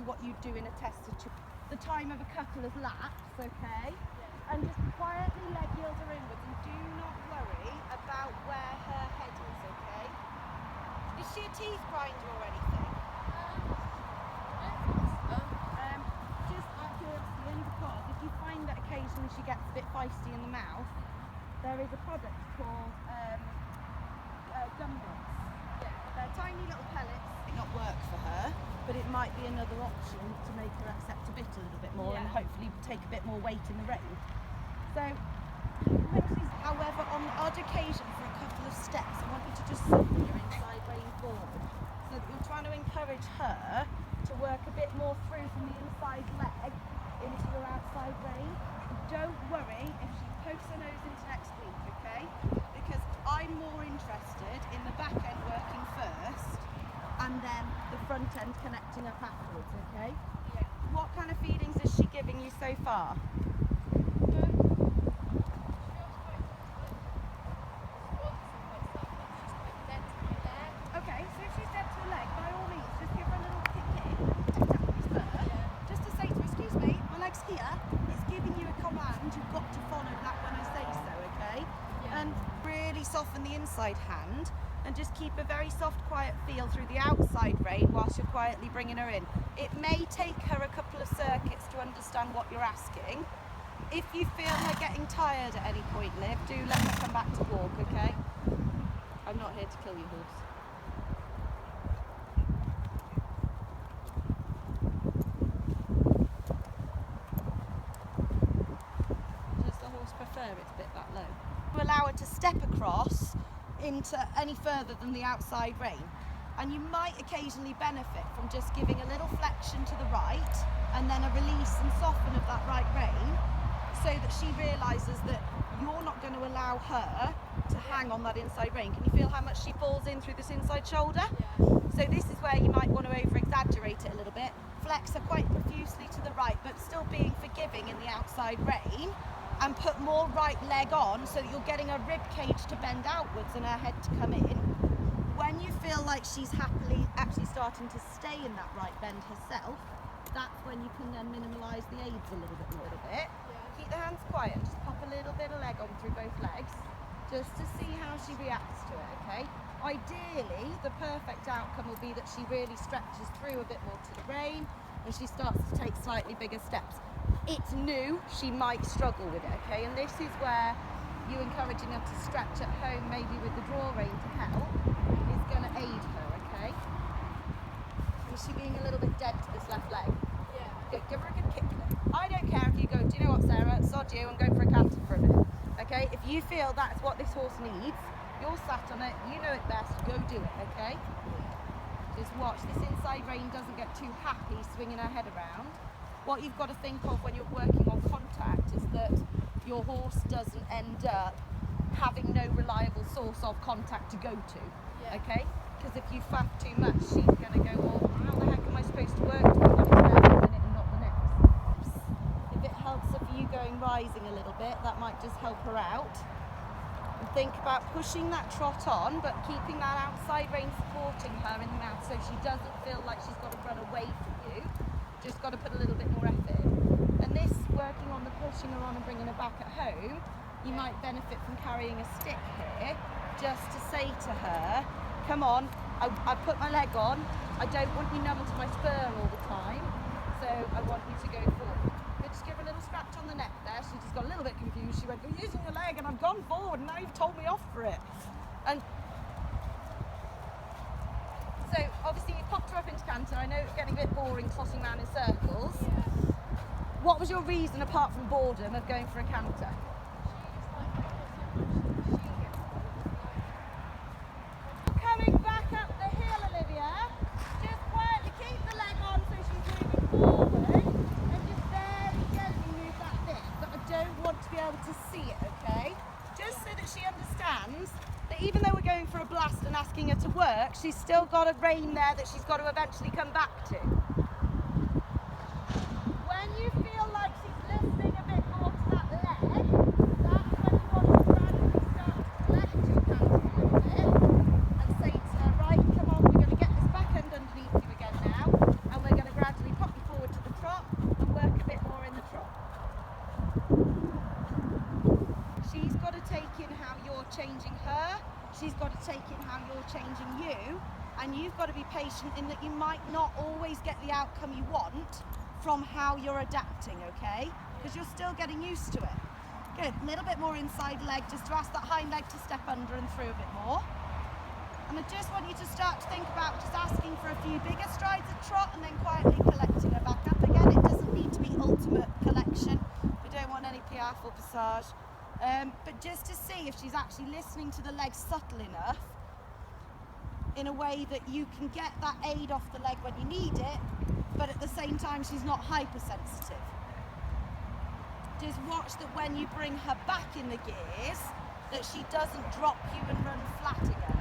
what you do in a test situation. The time of a couple of laps, okay? And just quietly leg heels her inwards and do not worry about where her head is, okay? Is she a teeth grinder or anything? Just out of curiosity, only because if you find that occasionally she gets a bit feisty in the mouth, there is a product called gum bits. They're tiny little pellets. It may not work for her, but it might be another option to make her accept a bit a little bit more and hopefully take a bit more weight in the rein. So, however, on the odd occasion for a couple of steps, I want you to just soften your inside rein forward so that you're trying to encourage her to work a bit more through from the inside leg into your outside rein. Don't worry if she pokes her nose into next week, okay? Because I'm more interested in the back end working first and then the front end connecting up afterwards, okay? Yeah. What kind of feedings is she giving you so far? Okay, so if she's dead to her leg, by all means, just give her a little kick in, just to say to her, excuse me, my leg's here, it's giving you a command, you've got to follow that when I say so, okay? Yeah. And really soften the inside hand and just keep a very soft, quiet feel through the outside rein whilst you're quietly bringing her in. It may take her a couple of circuits to understand what you're asking. If you feel her getting tired at any point, Liv, do let her come back to walk, okay? I'm not here to kill your horse. Does the horse prefer it a bit that low? To allow her to step across into any further than the outside rein. And you might occasionally benefit from just giving a little flexion to the right and then a release and soften of that right rein so that she realises that you're not going to allow her to hang on that inside rein. Can you feel how much she falls in through this inside shoulder? Yeah. So this is where you might want to over-exaggerate it a little bit. Flex her quite profusely to the right, but still being forgiving in the outside rein, and put more right leg on so that you're getting her rib cage to bend outwards and her head to come in. When you feel like she's happily actually starting to stay in that right bend herself, that's when you can then minimalise the aids a little bit. Yeah. Keep the hands quiet, just pop a little bit of leg on through both legs, just to see how she reacts to it, okay? Ideally, the perfect outcome will be that she really stretches through a bit more to the rein and she starts to take slightly bigger steps. It's new, she might struggle with it, okay? And this is where you encouraging her to stretch at home, maybe with the draw rein to help, is going to aid her, okay? Is she being a little bit dead to this left leg? Yeah. Good, give her a good kick there. I don't care if you go, do you know what, Sarah? Sod you, I'm going for a canter for a bit. Okay? If you feel that's what this horse needs, you're sat on it, you know it best, go do it, okay? Just watch, this inside rein doesn't get too happy swinging her head around. What you've got to think of when you're working on contact is that your horse doesn't end up having no reliable source of contact to go to, okay? Because if you faff too much, she's going to go, well, how the heck am I supposed to work to one minute and not the next? If it helps of you going rising a little bit, that might just help her out. And think about pushing that trot on, but keeping that outside rein supporting her in the mouth so she doesn't feel like she's got to run away from you. Just got to put a little bit more effort in. And this, working on the pushing her on and bringing her back at home, you might benefit from carrying a stick here, just to say to her, come on, I put my leg on, I don't want you numb to my spur all the time, so I want you to go forward. But just give her a little scratch on the neck there. She just got a little bit confused. She went, you're using your leg and I've gone forward and now you've told me off for it. And so obviously you popped her up into canter. I know it's getting a bit boring tossing around in circles. Yeah. What was your reason, apart from boredom, of going for a canter? Coming back up the hill, Olivia. Just quietly keep the leg on so she's moving forward and just very gently move that bit. But I don't want to be able to see it, okay? Just so that she understands that even though we're going for a blast and asking her to work, she's still got a rein there that she's got to eventually come back to. When you feel like she's lifting a bit more to that leg, that's when you want to gradually start to let it to canter a little bit and say to her, right, come on, we're going to get this back end underneath you again now, and we're going to gradually pop your patient in that you might not always get the outcome you want from how you're adapting, okay? Because you're still getting used to it. Good, a little bit more inside leg, just to ask that hind leg to step under and through a bit more. And I just want you to start to think about just asking for a few bigger strides at trot and then quietly collecting her back up. Again, it doesn't need to be ultimate collection. We don't want any piaffe or passage. But just to see if she's actually listening to the leg subtle enough in a way that you can get that aid off the leg when you need it, but at the same time she's not hypersensitive. Just watch that when you bring her back in the gears, that she doesn't drop you and run flat again.